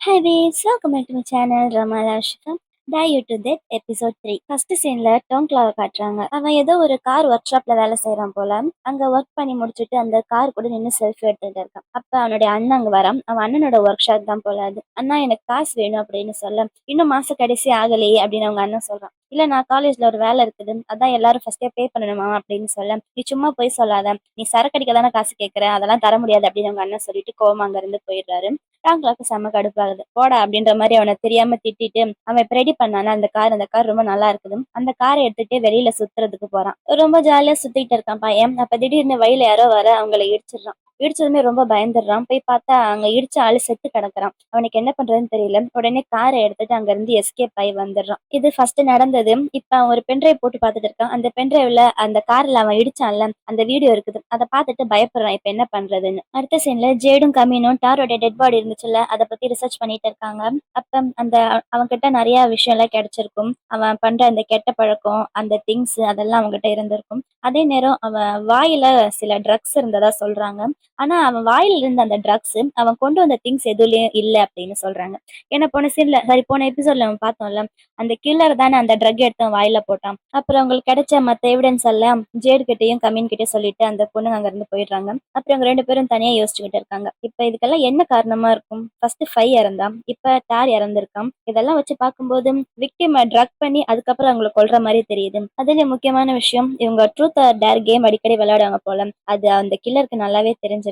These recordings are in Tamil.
Hi babes, welcome back to my channel Rama Rashika. Dive to that episode 3. First சீன்ல டோங்க்லாவை காட்டுறாங்க. அவன் ஏதோ ஒரு கார் ஒர்க் ஷாப்ல வேலை செய்யறான் போல. அங்க ஒர்க் பண்ணி முடிச்சுட்டு அந்த கார் கூட நின்று செல்ஃபி எடுத்துட்டு இருக்கான். அப்ப அவனுடைய அண்ணன் அங்க வரான். அவன் அண்ணனோட ஒர்க் ஷாப் தான் போல அது. அண்ணா எனக்கு காசு வேணும் அப்படின்னு சொல்ல, இன்னும் மாச கடைசி ஆகலையே அப்படின்னு அவங்க அண்ணன் சொல்றான். இல்ல நான் காலேஜ்ல ஒரு வேலை இருக்குது, அதான் எல்லாரும் ஃபர்ஸ்டே பே பண்ணணுமா அப்படின்னு சொல்ல, நீ சும்மா போய் சொல்லாத, நீ சரக்கடிக்க தானே காசு கேட்கற, அதெல்லாம் தர முடியாது அப்படின்னு அவங்க அண்ணன் சொல்லிட்டு கோவமா அங்க இருந்து போயிடுறாரு. டாங்லாக்கு செம்ம கடுப்பாகுது. போடா அப்படின்ற மாதிரி அவனை தெரியாம திட்டிட்டு அவன் இப்ப ரெடி பண்ணானா அந்த கார் ரொம்ப நல்லா இருக்குது. அந்த காரை எடுத்துட்டு வெளியில சுத்துறதுக்கு போறான். ரொம்ப ஜாலியா சுத்திட்டு இருக்கான் பையன். அப்ப திடீர்னு வழியில யாரோ வர அவங்கள இடிச்சிடுறான். இடிச்சதுமே ரொம்ப பயந்துடுறான். போய் பார்த்தா அங்க இடிச்ச ஆளு செத்து கிடக்குறான். அவனுக்கு என்ன பண்றதுன்னு தெரியல. உடனே காரை எடுத்துட்டு அங்க இருந்து எஸ்கேப் ஆகி வந்துடுறான். இது ஃபர்ஸ்ட் நடந்தது. இப்ப அவன் ஒரு பென்ட்ரைவ் போட்டு பார்த்துட்டு இருக்கான். அந்த பென்ட்ரைவ்ல அந்த கார்ல அவன் இடிச்சான்ல அந்த வீடியோ இருக்குது. அதை பார்த்துட்டு பயப்படுறான். இப்ப என்ன பண்றதுன்னு. அடுத்த சீன்ல ஜேடும் கமீனும் டாரோட டெட் பாடி இருந்துச்சுல்ல அதை பத்தி ரிசர்ச் பண்ணிட்டு இருக்காங்க. அப்ப அந்த அவன் கிட்ட நிறைய விஷயம் எல்லாம் கிடைச்சிருக்கும். அவன் பண்ற அந்த கெட்ட பழக்கம், அந்த திங்ஸ் அதெல்லாம் அவன்கிட்ட இருந்திருக்கும். அதே நேரம் அவன் வாயில சில ட்ரக்ஸ் இருந்ததா சொல்றாங்க. ஆனா அவன் வாயில இருந்த அந்த ட்ரக்ஸ் அவன் கொண்டு வந்த திங்ஸ் எதுலயும் இல்ல அப்படின்னு சொல்றாங்க. ஏன்னா போன எபிசோட்ல நம்ம பார்த்தோம்ல, அந்த கில்லர் தானே அந்த ட்ரக் எடுத்து அவன் வாயில போட்டான். அப்புறம் அவங்களுக்கு கிடைச்ச மத்த எவிடன்ஸ் எல்லாம் ஜேடு கிட்டயும் கமீன் கிட்டயும் சொல்லிட்டு அந்த பொண்ணுங்க அங்க இருந்து போயிடுறாங்க. அப்புறம் அவங்க 2 பேரும் தனியா யோசிச்சுக்கிட்டு இருக்காங்க. இப்ப இதுக்கெல்லாம் என்ன காரணமா இருக்கும்? ஃபர்ஸ்ட் ஃபை இறந்தான், இப்ப டார் இறந்திருக்கான். இதெல்லாம் வச்சு பார்க்கும்போது விக்டிம் ட்ரக் பண்ணி அதுக்கப்புறம் அவங்களை கொல்ற மாதிரி தெரியுது. அதுல முக்கியமான விஷயம், இவங்க ட்ரூத் ஆர் டேர் கேம் அடிக்கடி விளையாடுவாங்க போல. அது அந்த கில்லருக்கு நல்லாவே தெரிஞ்சிருக்குது.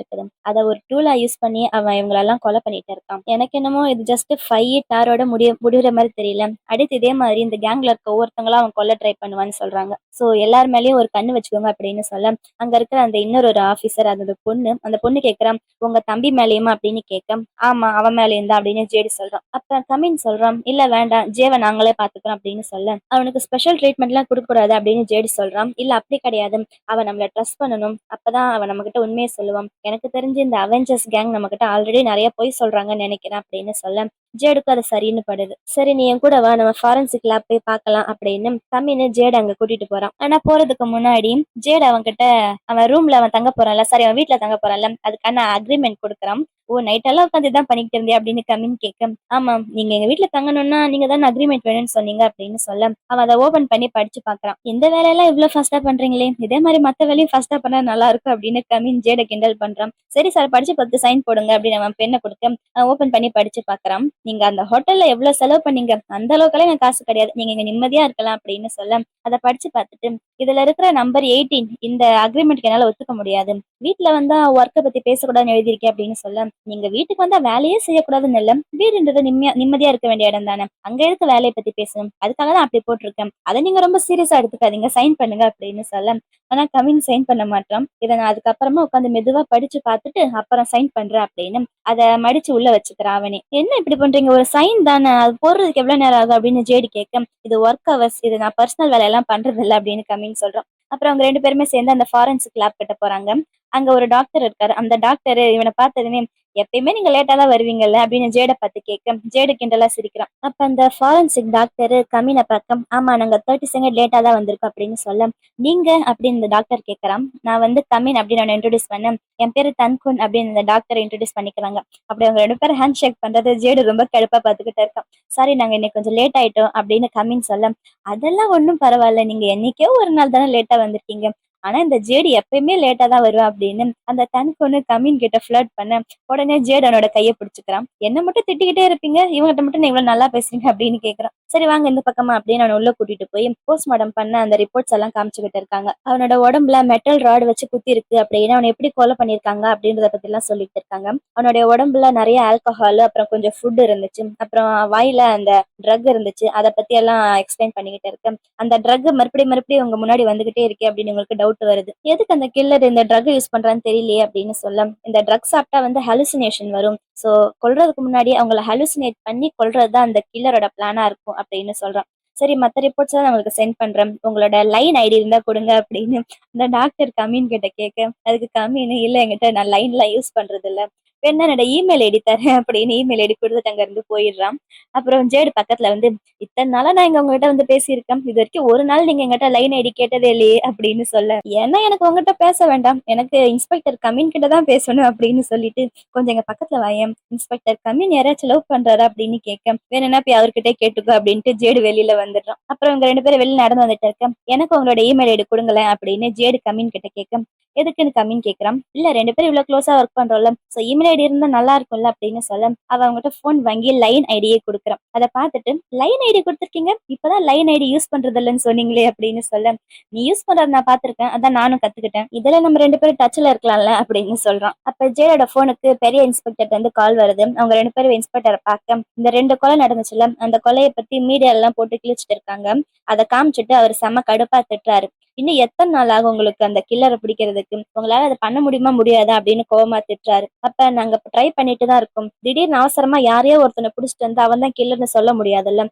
அதை ஒரு டூலா யூஸ் பண்ணி அவன் இவங்களெல்லாம் கொலை பண்ணிட்டு இருக்கான். எனக்கு என்னமோ இது ஜஸ்ட் ஃபைவ் டாரோட முடிவுற மாதிரி தெரியல. அடுத்து இதே மாதிரி இந்த கேங்ல இருக்க ஒவ்வொருத்தங்களா அவன் கொல்ல ட்ரை பண்ணுவான்னு சொல்றாங்க. சோ எல்லார் மேலயும் ஒரு கண்ணு வச்சுக்கோங்க அப்படின்னு சொல்ல, அங்க இருக்கிற அந்த இன்னொரு ஒரு ஆபீசர் அந்த பொண்ணு கேக்குறான், உங்க தம்பி மேலேயுமா அப்படின்னு கேட்க, ஆமா அவன் மேலேயும் தான் அப்படின்னு ஜேடி சொல்றான். அப்ப கமின் சொல்றான், இல்ல வேண்டாம் ஜேவை நாங்களே பாத்துக்கிறோம் அப்படின்னு சொல்ல, அவனுக்கு ஸ்பெஷல் ட்ரீட்மெண்ட் எல்லாம் கொடுக்க கூடாது அப்படின்னு ஜேடி சொல்றான். இல்ல அப்படி கிடையாது, அவன் நம்மள ட்ரஸ்ட் பண்ணணும், அப்பதான் அவன் நம்ம கிட்ட உண்மையை சொல்லுவான். எனக்கு தெரிஞ்சு இந்த அவெஞ்சர்ஸ் கேங் நம்ம கிட்ட ஆல்ரெடி நிறைய பொய் சொல்றாங்கன்னு நினைக்கிறேன் அப்படின்னு சொல்ல, ஜேடுக்கு அது சரின்னு படுது. சரி நீ என் கூட வா, நம்ம ஃபாரன்சிக் லேப் போய் பார்க்கலாம் அப்படின்னு கம்மின்னு ஜேடு அங்க கூட்டிட்டு போறான். ஆனா போறதுக்கு முன்னாடி ஜேடு அவன் கிட்ட அவன் ரூம்ல அவன் தங்க போறான்ல, சாரி அவன் வீட்டுல தங்க போறான்ல, அதுக்கான அக்ரிமெண்ட் கொடுக்குறான். ஓ நைட் எல்லாம் உட்காந்து இதான் பண்ணிக்கிட்டு இருந்தே அப்படின்னு கம்மின்னு கேட்க, ஆமா நீங்க எங்க வீட்டுல தங்கணும்னா நீங்க தான் அக்ரிமெண்ட் வேணும்னு சொன்னீங்க அப்படின்னு சொல்ல, அவன் அதை ஓபன் பண்ணி படிச்சு பாக்குறான். இந்த வேலையெல்லாம் இவ்வளவு ஃபாஸ்டா பண்றீங்களே, இதே மாதிரி மத்த வேலையும் ஃபாஸ்டா பண்ணா நல்லா இருக்கும் அப்படின்னு கம்மின் ஜேட கிண்டல் பண்றான். சரி சார் படிச்சு பார்த்து சைன் போடுங்க அப்படின்னு அவன் பெண்ணை கொடுக்க ஓபன் பண்ணி படிச்சு பாக்குறான். நீங்க அந்த ஹோட்டல்ல எவ்வளவு செலவு பண்ணீங்க, அந்த அளவுக்குலாம் எனக்கு காசு கிடையாது, நீங்க இங்க நிம்மதியா இருக்கலாம் அப்படின்னு சொல்ல, அதை படிச்சு பார்த்துட்டு, இதுல இருக்கிற நம்பர் 18 இந்த அக்ரிமெண்ட்க்கு என்னால ஒத்துக்க முடியாது, வீட்டுல வந்தா ஒர்க்கை பத்தி பேசக்கூடாதுன்னு எழுதியிருக்கேன் அப்படின்னு சொல்ல, நீங்க வீட்டுக்கு வந்தா வேலையே செய்யக்கூடாதுன்னு இல்ல, வீடுன்றது நிம்மதியா இருக்க வேண்டிய இடம் தானே, அங்க எதுக்கு வேலையை பத்தி பேசணும், அதுக்காக தான் அப்படி போட்டிருக்கேன், அதை நீங்க ரொம்ப சீரியஸா எடுத்துக்காதீங்க, சைன் பண்ணுங்க அப்படின்னு சொல்ல, ஆனா கவின் சைன் பண்ண மாட்டான். இதை நான் அதுக்கப்புறமா உட்காந்து மெதுவா படிச்சு பார்த்துட்டு அப்புறம் சைன் பண்றேன் அப்படின்னு அதை மடிச்சு உள்ள வச்சுக்கிறான். அவனே என்ன இப்படி பண்றீங்க, ஒரு சைன் தானே, அது போடுறதுக்கு எவ்வளவு நேரம் ஆகும் அப்படின்னு ஜேடி கேட்க, இது ஒர்க் ஹவர்ஸ், இது நான் பர்சனல் வேலையெல்லாம் பண்றது இல்லை அப்படின்னு கம்மின்னு சொல்றான். அப்புறம் அவங்க 2 பேருமே சேர்ந்து அந்த ஃபாரன்சிக் லேப் கிட்ட போறாங்க. அங்க ஒரு டாக்டர் இருக்காரு. அந்த டாக்டர் இவனை பார்த்ததுமே, எப்பயுமே நீங்க லேட்டா தான் வருவீங்கல்ல அப்படின்னு ஜேட பார்த்து கேட்க, ஜேடு கிண்டலா சிரிக்கிறான். அப்ப அந்த ஃபாரன்சிக் டாக்டர் கம்மின பக்கம், ஆமா நாங்க 30 செகண்ட் லேட்டா தான் வந்திருக்கோம் அப்படின்னு சொல்ல, நீங்க அப்படின்னு இந்த டாக்டர் கேட்கறான். நான் வந்து கமின் அப்படின்னு நான் இன்ட்ரோடியூஸ் பண்ணேன், என் பேரு தன்குன் அப்படின்னு இந்த டாக்டர் இன்ட்ரோடியூஸ் பண்ணிக்கிறாங்க. அப்படி அவங்க 2 பேரும் ஹேண்ட் ஷேக் பண்றது ஜேடு ரொம்ப கடுப்பா பார்த்துக்கிட்டு இருக்கான். சாரி நாங்க இன்னைக்கு கொஞ்சம் லேட் ஆயிட்டோம் அப்படின்னு கமின் சொல்ல, அதெல்லாம் ஒன்றும் பரவாயில்ல, நீங்க என்னைக்கோ ஒரு நாள் தானே லேட்டா வந்திருக்கீங்க, ஆனா இந்த ஜேடி எப்பயுமே லேட்டா தான் வருவா அப்படின்னு அந்த தன்கொன்னு கமீன் கிட்ட ஃபிளர்ட் பண்ண, உடனே ஜேடு அவனோட கையை பிடிச்சுக்கிறான். என்ன மட்டும் திட்டிக்கிட்டே இருப்பீங்க, இவங்கிட்ட மட்டும் நீ இவ்வளவு நல்லா பேசுறீங்க அப்படின்னு கேக்குறான். சரி வாங்க இந்த பக்கமா அப்படின்னு அவனை உள்ள கூட்டிட்டு போய் போஸ்ட்மார்டம் பண்ண அந்த ரிப்போர்ட்ஸ் எல்லாம் காமிச்சுக்கிட்டு இருக்காங்க. அவனோட உடம்புல மெட்டல் ராட் வச்சு குத்தி இருக்கு அப்படின்னு, அவனை எப்படி கொலை பண்ணிருக்காங்க அப்படின்றத பத்தி எல்லாம் சொல்லிட்டு இருக்காங்க. அவனுடைய உடம்புல நிறைய ஆல்கஹால், அப்புறம் கொஞ்சம் ஃபுட் இருந்துச்சு, அப்புறம் வாயில அந்த ட்ரக் இருந்துச்சு, அதை பத்தி எல்லாம் எக்ஸ்பிளைன் பண்ணிக்கிட்டு இருக்கேன். அந்த ட்ரக் மறுபடியும் உங்க முன்னாடி வந்துகிட்டே இருக்கே அப்படின்னு உங்களுக்கு டவுட் வருது, எதுக்கு அந்த கில்லர் இந்த ட்ரக் யூஸ் பண்றான்னு தெரியலையே அப்படின்னு சொல்ல, இந்த ட்ரக் சாப்பிட்டா வந்து ஹலுசினேஷன் வரும், சோ கொல்றதுக்கு முன்னாடி அவங்கள ஹலுசினேட் பண்ணி கொல்றதுதான் அந்த கில்லரோட பிளானா இருக்கும் அப்படின்னு சொல்றான். சரி மத்த ரிப்போர்ட்ஸ் எல்லாம் நான் உங்களுக்கு சென்ட் பண்றேன், உங்களோட லைன் ஐடி இருந்தா கொடுங்க அப்படின்னு அந்த டாக்டர் கமீன் கிட்ட கேட்க, அதுக்கு கமீன் இல்ல என்கிட்ட நான் லைன் எல்லாம் யூஸ் பண்றது இல்ல, வேணா என்னோட இமெயில் ஐடி தரேன் அப்படின்னு இமெயில் ஐடி கொடுத்துட்டு அங்க இருந்து போயிடுறான். அப்புறம் ஜேடு பக்கத்துல வந்து, இத்தனை நாளா நான் இங்க உங்ககிட்ட வந்து பேசியிருக்கேன், இது வரைக்கும் ஒரு நாள் நீங்க எங்கிட்ட லைன் ஐடி கேட்டதே இல்லையே அப்படின்னு சொல்ல, ஏன்னா எனக்கு உங்ககிட்ட பேச வேண்டாம், எனக்கு இன்ஸ்பெக்டர் கமின் கிட்ட தான் பேசணும் அப்படின்னு சொல்லிட்டு, கொஞ்சம் எங்க பக்கத்துல வாயேன், இன்ஸ்பெக்டர் கமின் யாராச்சும் லவ் பண்றாரா அப்படின்னு கேட்க, வேணும்னா போய் அவர்கிட்ட கேட்டுக்கோ அப்படின்ட்டு ஜேடு வெளியில வந்துடுறான். அப்புறம் இவங்க 2 பேரும் வெளில நடந்து வந்துட்டு இருக்க, எனக்கு உங்களோட இமெயில் ஐடி குடுங்களேன் அப்படின்னு ஜேடு கமின் கிட்ட கேட்க, எதுக்குன்னு கம்மின்னு கேட்கறான். இல்ல 2 பேரும் இவ்வளவு க்ளோஸா ஒர்க் பண்றோம்ல, சோ இமெயில் ஐடி இருந்தா நல்லா இருக்கும்ல அப்படின்னு சொல்ல, அவ அவங்ககிட்ட போன் வாங்கி லைன் ஐடியே குடுக்குறான். அத பார்த்துட்டு, லைன் ஐடி குடுத்துருக்கீங்க, இப்பதான் லைன் ஐடி யூஸ் பண்றது இல்லைன்னு சொன்னீங்களே அப்படின்னு சொல்ல, நீ யூஸ் பண்றத நான் பார்த்திருக்கேன், அதான் நானும் கத்துக்கிட்டேன், இதுல நம்ம 2 பேரும் டச்ல இருக்கலாம்ல அப்படின்னு சொல்றான். அப்ப ஜேடோட போனுக்கு பெரிய இன்ஸ்பெக்டர் இருந்து கால் வருது. அவங்க 2 பேரும் இன்ஸ்பெக்டரை பார்க்க, இந்த 2 கொலை நடந்துச்சுல, அந்த கொலையை பத்தி மீடியா எல்லாம் போட்டு கிழிச்சிட்டு இருக்காங்க. அதை காமிச்சிட்டு அவர் செம்ம கடுப்பா திட்டுறாரு. இன்னும் எத்தனை நாள் ஆகும் உங்களுக்கு அந்த கில்லரை பிடிக்கிறதுக்கு, உங்களால அதை பண்ண முடியுமா முடியாதா அப்படின்னு கோவமா திட்டுறாரு. அப்ப நாங்க ட்ரை பண்ணிட்டு தான் இருக்கோம், திடீர்னு அவசரமா யாரையோ ஒருத்தனை பிடிச்சிட்டு வந்து அவன் தான் கில்லர்னு சொல்ல முடியாதுல்ல,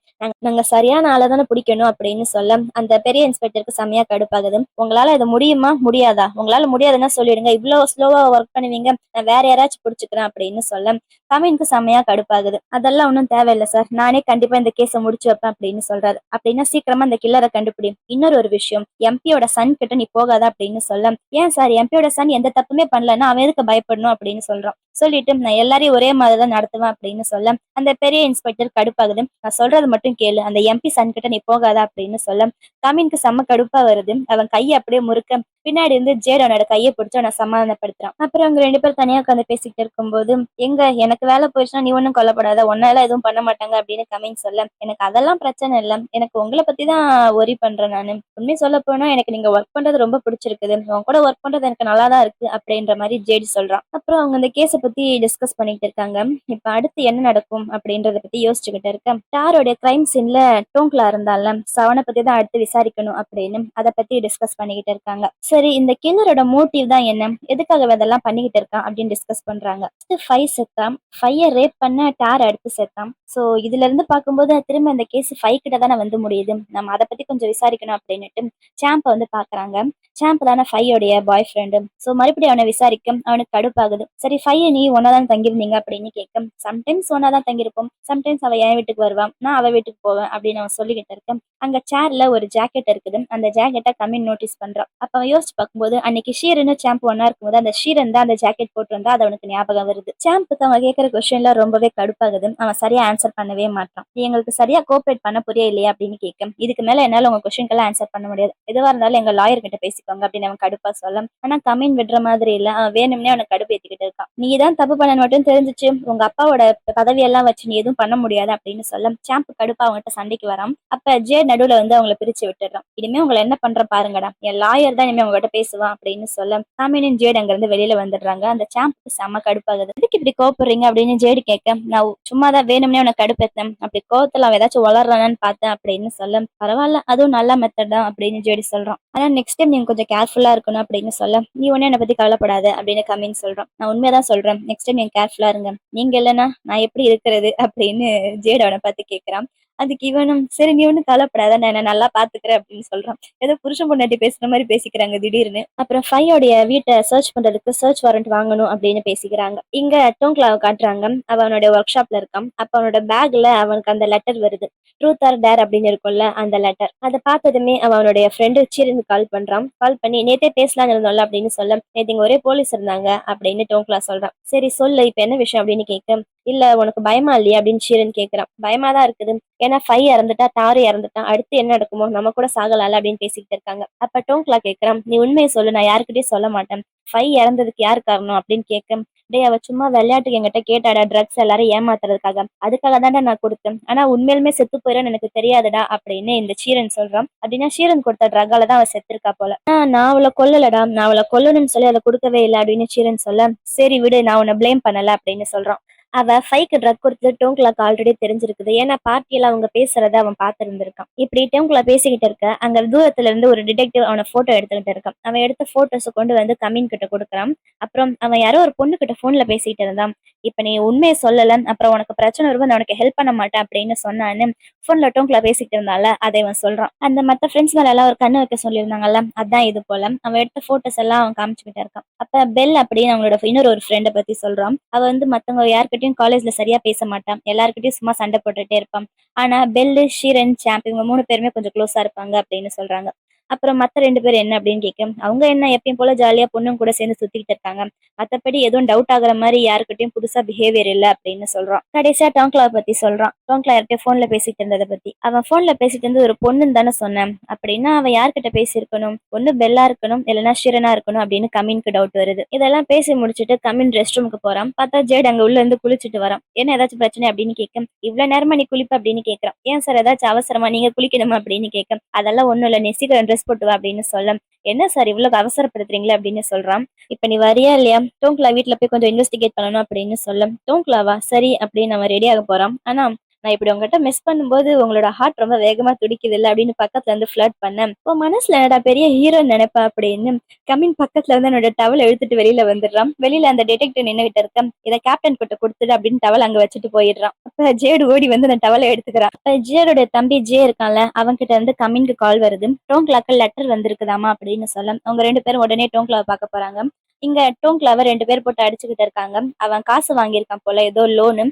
நாங்க சரியான ஆளை தானே பிடிக்கணும் அப்படின்னு சொல்ல, அந்த பெரிய இன்ஸ்பெக்டருக்கு செமையா கடுப்பாகுது. உங்களால இது முடியுமா முடியாதா, உங்களால முடியாதுன்னா சொல்லிடுங்க, இவ்வளவு ஸ்லோவா ஒர்க் பண்ணுவீங்க, நான் வேற யாராச்சும் பிடிச்சிக்கிறேன் அப்படின்னு சொல்ல, கவினுக்கு செமையா கடுப்பாகுது. அதெல்லாம் ஒன்றும் தேவையில்லை சார், நானே கண்டிப்பா இந்த கேஸை முடிச்சு வைப்பேன் அப்படின்னு சொல்றாரு. அப்படின்னா சீக்கிரமா அந்த கில்லரை கண்டுபிடி, இன்னொரு ஒரு விஷயம், எம்பியோட சன் கிட்ட நீ போகாத அப்படின்னு சொல்ல, ஏன் சார் எம்பியோட சன் எந்த தப்புமே பண்ணலன்னா அவன் எதுக்கு பயப்படணும் அப்படின்னு சொல்றான். சொல்லிட்டு நான் எல்லாரையும் ஒரே மாதிரி தான் நடத்துவேன் அப்படின்னு சொல்ல, அந்த பெரிய இன்ஸ்பெக்டர் கடுப்பாகுது. நான் சொல்றது மட்டும் கேளு, அந்த எம்பி சன் கிட்ட நீ போகாத அப்படின்னு சொல்ல, கமின்க்கு செம்ம கடுப்பா வருது. அவன் கையை அப்படியே முறுக்க, பின்னாடி இருந்து ஜேட் அவனோட கையை பிடிச்சு அவனை சமாதானப்படுத்துறான். அப்புறம் அவங்க 2 பேரும் தனியா உட்காந்து பேசிக்கிட்டு இருக்கும்போது, எங்க எனக்கு வேலை போயிடுச்சுன்னா நீ ஒன்னும் கொல்லப்படாத, உன்னால எதுவும் பண்ண மாட்டாங்க அப்படின்னு கமின் சொல்ல, எனக்கு அதெல்லாம் பிரச்சனை இல்லை, எனக்கு உங்களை பத்தி தான் ஒரி பண்றேன் நானு, உண்மையை சொல்ல போனா எனக்கு நீங்க ஒர்க் பண்றது ரொம்ப பிடிச்சிருக்குது, உங்க கூட ஒர்க் பண்றது எனக்கு நல்லா தான் இருக்கு அப்படின்ற மாதிரி ஜேடி சொல்றான். அப்புறம் அவங்க இந்த கேஸை பத்தி டிஸ்கஸ் பண்ணிட்டு இருக்காங்க. இப்ப அடுத்து என்ன நடக்கும் அப்படின்றத பத்தி யோசிச்சுக்கிட்டு இருக்க, டாரோடைய கிரைம் சீன்ல டோங்க்லா இருந்தால, அவனை பத்தி தான் அடுத்து விசாரிக்கணும் அப்படின்னு அதை பத்தி டிஸ்கஸ் பண்ணிக்கிட்டு இருக்காங்க. சரி, இந்த கில்லரோட மோட்டிவ் தான் என்ன, எதுக்காக இதெல்லாம் பண்ணிக்கிட்டு இருக்கான் அப்படின்னு டிஸ்கஸ் பண்றாங்க. ஃபைவ் செத்தான், ஃபைய ரேப் பண்ண டார் அடுத்து செத்தான். சோ இதுல இருந்து பார்க்கும்போது திரும்ப இந்த கேஸ் ஃபைவ் கிட்ட தானே வந்து முடியுது, நம்ம அதை பத்தி கொஞ்சம் விசாரிக்கணும் அப்படின்னுட்டு சாம்ப வந்து பாக்குறாங்க. சாம்ப் தானே ஃபையோடைய பாய் ஃப்ரெண்டு. ஸோ மறுபடியும் அவனை விசாரிக்க அவனுக்கு கடுப்பாகுது. சரி ஃபைய நீ ஒன்னாதான் தங்கியிருந்தீங்க அப்படின்னு கேட்க, சம்டைம்ஸ் ஒன்னாதான் தங்கியிருப்போம், சம்டைம்ஸ் அவ என் வீட்டுக்கு வருவான், நான் அவ வீட்டுக்கு போவேன் அப்படின்னு அவன் சொல்லிக்கிட்டு இருக்கேன். அங்க சேர்ல ஒரு ஜாக்கெட் இருக்குது, அந்த ஜாக்கெட்டை கம்மின் நோட்டீஸ் பண்றான். அப்ப அவன் யோசிச்சு பார்க்கும்போது அன்னைக்கு ஷீரனு சாம்ப் ஒன்னா இருக்கும்போது அந்த ஷீரன் தான் அந்த ஜாக்கெட் போட்டிருந்தா அது அவனுக்கு ஞாபகம் வருது. சாம்புக்கு அவன் கேட்கிற கொஸ்டின்ல ரொம்பவே கடுப்பாகுது. அவன் சரியா ஆன்சர் பண்ணவே மாட்டான். எங்களுக்கு சரியா கோஆபரேட் பண்ண புரிய இல்லையா அப்படின்னு கேட்க, இதுக்கு மேல என்னால உங்க கொஸ்டின்கெல்லாம் ஆன்சர் பண்ண முடியாது, எதுவா இருந்தாலும் எங்க லாயர் கிட்ட பேசிக்கோங்க அப்படின்னு அவன் கடுப்பா சொல்ல, ஆனா கம்மின் விடுற மாதிரி இல்ல, அவன் வேணும்னே அவனை கடுப்பு ஏத்திக்கிட்டு இருக்கான். நீ தான் தப்பு பண்ண மட்டும் தெரிஞ்சிச்சு, உங்க அப்பாவோட பதவியெல்லாம் வச்சு நீ எதுவும் பண்ண முடியாது அப்படின்னு சொல்ல, சாம்பு கடுப்பா அவங்ககிட்ட சண்டைக்கு வரான். அப்ப ஜே நடுவுல வந்து அவங்களை பிரிச்சு விட்டுறான். இனிமே உங்களை என்ன பண்ற பாருங்கடா, என் லாயர் தான் இனிமே உங்ககிட்ட பேசுவான் அப்படின்னு சொல்ல, கம்மினும் ஜேட் அங்க இருந்து வெளியில வந்துடுறாங்க. அந்த சாம்புக்கு செம்ம கடுப்பாகுது. எதுக்கு இப்படி கோப்படுறீங்க அப்படின்னு ஜேடு கேட்க, நான் சும்மா தான் வேணும்னே அவனை கடுப்பேத்தேன், அப்படி கோவத்துல அவன் ஏதாச்சும் வளர்றானான்னு பார்த்தேன் அப்படின்னு சொல்ல, பரவாயில்ல அதுவும் நல்ல மெத்தட் தான் அப்படின்னு ஜேடி சொல்றான். ஆனா நெக்ஸ்ட் டைம் நீங்க கொஞ்சம் கேர்ஃபுல்லா இருக்கணும் அப்படின்னு சொல்ல, நீ ஒண்ணு என்னை பத்தி கவலைப்படாத அப்படின்னு கம்மின்னு சொல்றான். நான் உண்மையதான் சொல்றேன், நெக்ஸ்ட் டைம் நீங்க கேர்ஃபுல்லா இருங்க, நீங்க இல்லைன்னா நான் எப்படி இருக்கிறது அப்படின்னு ஜேட் அவனை பார்த்து கேட்கிறான். அதுக்கு இவனும் சரி நீ ஒன்னும் கவலைப்படாத, நான் என்ன நல்லா பாத்துக்கிறேன் அப்படின்னு சொல்றான். ஏதோ புருஷன் பொண்டாட்டி பேசுற மாதிரி பேசிக்கிறாங்க திடீர்னு. அப்புறம் ஃபையோடைய வீட்டை சர்ச் பண்றதுக்கு சர்ச் வாரண்ட் வாங்கணும் அப்படின்னு பேசிக்கிறாங்க. இங்க டோங்க்லாவை காட்டுறாங்க. அவனோட ஒர்க் ஷாப்ல இருக்கான். அப்ப அவனோட பேக்ல அவனுக்கு அந்த லெட்டர் வருது, ட்ரூத் ஆர் டேர் அப்படின்னு இருக்கும்ல அந்த லெட்டர். அதை பார்த்ததுமே அவனுடைய ஃப்ரெண்டு சீரனுக்கு கால் பண்றான். கால் பண்ணி நேத்தே பேசலாம் இருந்தோம்ல அப்படின்னு சொல்ல, நேத்து இங்க ஒரே போலீஸ் இருந்தாங்க அப்படின்னு டோங்க்லா சொல்றான். சரி சொல்லு இப்ப என்ன விஷயம் அப்படின்னு கேட்க, இல்ல உனக்கு பயமா இல்லையா அப்படின்னு சீரன் கேட்கிறான். பயமா தான் இருக்குது, ஏன்னா ஃபை இறந்துட்டா டாரு இறந்துட்டான், அடுத்து என்ன நடக்குமோ, நம்ம கூட சாகலால அப்படின்னு பேசிக்கிட்டு இருக்காங்க. அப்ப டோங்க்லா கேட்கிறான், நீ உண்மையை சொல்லு, நான் யாருக்கிட்டயும் சொல்ல மாட்டேன், ஃபை இறந்ததுக்கு யார் காரணம் அப்படின்னு கேட்க, டேய் அவ சும்மா விளையாட்டுக்கு என்கிட்ட கேட்டாடா, ட்ரக்ஸ் எல்லாரும் ஏமாத்துறதுக்காக, அதுக்காக தான்டா நான் கொடுத்தேன், ஆனா உண்மையிலுமே செத்து போயிடும் எனக்கு தெரியாதுடா அப்படின்னு இந்த சீரன் சொல்றான். அப்படின்னா சீரன் கொடுத்த ட்ரக்கால தான் அவ செத்துருக்கா போல. நான் அவளை கொல்லலடா, நான் அவளை கொல்லணும்னு சொல்லி அதை கொடுக்கவே இல்லை அப்படின்னு சீரன் சொல்ல, சரி விடு நான் உன்னை பிளேம் பண்ணல அப்படின்னு சொல்றான். அவ ஃபைக்கு ட்ரக் கொடுத்தது டோங்க்லாக்கு ஆல்ரெடி தெரிஞ்சிருக்குது. ஏன்னா பார்ட்டியில அவங்க பேசுறத அவன் பார்த்திருந்திருக்கான். இப்படி டோங்க்லா பேசிக்கிட்டு இருக்க, அங்க தூரத்துல இருந்து ஒரு டிடெக்டிவ் அவன ஃபோட்டோ எடுத்துக்கிட்டு இருக்கான். அவன் எடுத்த ஃபோட்டோஸ கொண்டு வந்து கமின் கிட்ட குடுக்குறான். அப்புறம் அவன் யாரோ ஒரு பொண்ணு கிட்ட ஃபோன்ல பேசிட்டு இருந்தான். இப்ப நீ உண்மைய சொல்லல, அப்புறம் உனக்கு பிரச்சனை வரும்போது நான் உனக்கு ஹெல்ப் பண்ண மாட்டேன் அப்படின்னு சொன்னான்னு ஃபோன்ல டோங்க்லா பேசிட்டு இருந்தால, அதை இவன் சொல்றான். அந்த மத்த ஃப்ரெண்ட்ஸ் மேல எல்லாம் ஒரு கண்ணு வைக்க சொல்லியிருந்தாங்கல்ல, அதான் இது போல. அவன் எடுத்த ஃபோட்டோஸ் எல்லாம் அவன் காமிச்சுக்கிட்டு இருக்கான். அப்ப பெல் அப்படின்னு அவங்களோட இன்னொரு ஒரு ஃப்ரெண்ட பத்தி சொல்றான். அவ வந்து மத்தவங்க யார்கிட்டயும் காலேஜ்ல சரியா பேச மாட்டான். எல்லார்கிட்டயும் சும்மா சண்டை போட்டுட்டே இருப்பான். ஆனா பெல்லு, ஷீரன், சாம்ப் இவங்க 3 பேருமே கொஞ்சம் க்ளோஸா இருப்பாங்க அப்படின்னு சொல்றாங்க. அப்புறம் மத்த 2 பேர் என்ன அப்படின்னு கேட்க, அவங்க என்ன எப்பயும் போல ஜாலியா பொண்ணுங்க கூட சேர்ந்து சுத்திக்கிட்டு இருக்காங்க. மத்தபடி எதுவும் டவுட் ஆகுற மாதிரி யாருக்கிட்டயும் புதுசா பிஹேவியர் இல்ல அப்படின்னு சொல்றான். கடைசியா டோங்க்லாவை பத்தி சொல்றான். டோங்க்லா யார்கிட்டயும் போன்ல பேசிட்டு இருந்ததை பத்தி. அவன் போன்ல பேசிட்டு இருந்து ஒரு பொண்ணுன்னு தானே சொன்னேன். அப்படின்னா அவன் யார்கிட்ட பேசியிருக்கணும்? ஒண்ணு பெல்லா இருக்கணும், இல்லைன்னா ஷிரனா இருக்கணும் அப்படின்னு கமின்க்கு டவுட் வருது. இதெல்லாம் பேசி முடிச்சுட்டு கமின் ரெஸ்ட் ரூமுக்கு போறான். பார்த்தா ஜேட் அங்க உள்ள இருந்து குளிச்சுட்டு வரான். என்ன ஏதாச்சும் பிரச்சனை அப்படின்னு கேட்க, இவ்வளவு நேரமா நீ குளிப்ப அப்படின்னு கேட்கறான். ஏன் சார் ஏதாச்சும் அவசரமா நீங்க குளிக்கணுமா அப்படின்னு கேட்க, அதெல்லாம் ஒண்ணும் இல்ல, நீ சீக்கிரம் ட்ரெஸ் போட்டு வா அப்படின்னு சொல்ல, என்ன சார் இவ்வளவு அவசரப்படுத்துறீங்களே அப்படின்னு சொல்றான். இப்ப நீ வரியா இல்லையா? டோங்க்லா வீட்ல போய் கொஞ்சம் இன்வெஸ்டிகேட் பண்ணணும் அப்படின்னு சொல்ல, டோங்க்லாவா சரி அப்படின்னு அவன் ரெடி ஆக போறான். ஆனா நான் இப்படி உங்ககிட்ட மிஸ் பண்ணும்போது உங்களோட ஹார்ட் ரொம்ப வேகமா துடிக்குது இல்ல அப்படின்னு பக்கத்துல இருந்து ஃபிளர்ட் பண்ணேன். உன் மனசுல என்னடா பெரிய ஹீரோ நினைப்பா அப்படின்னு கமின் பக்கத்துல இருந்து என்னோட டவல் எடுத்துட்டு வெளியில வந்துடுறான். வெளியில அந்த டிடெக்டிவ் நின்னுகிட்டு இருக்க, இதை கேப்டன் கிட்ட கொடுத்துடு அப்படின்னு டவல் அங்க வச்சுட்டு போயிடுறான். அப்ப ஜேடு ஓடி வந்து அந்த டவலை எடுத்துக்கிறான். அப்ப ஜேடோட தம்பி ஜே இருக்கான்ல, அவன் கிட்ட இருந்து கமின்க்கு கால் வருது. டோங்க்லாக்கு லெட்டர் வந்திருக்குதாமா அப்படின்னு சொல்ல, அவங்க 2 பேரும் உடனே டோங்க்லாவை பார்க்க போறாங்க. இங்க டோங்க்லாவை 2 பேர் போட்டு அடிச்சுக்கிட்டு இருக்காங்க. அவன் காசு வாங்கியிருக்கான் போல, ஏதோ லோனு.